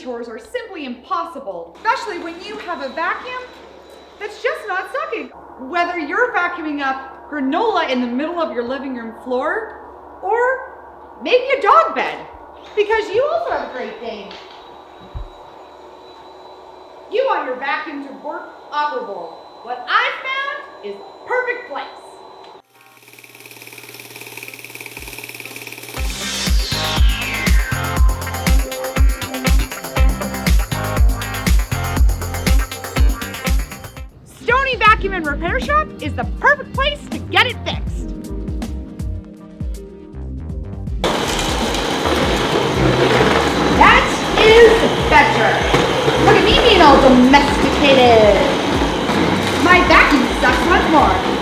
chores are simply impossible, especially when you have a vacuum that's just not sucking. Whether you're vacuuming up granola in the middle of your living room floor, or maybe a dog bed, because you also have a Great Dane. You want your vacuum to work operable. What I've found is the perfect place. Stony Vacuum and Repair Shop is the perfect place to get it fixed. That is better. Look at me being all domesticated. My vacuum sucks much more.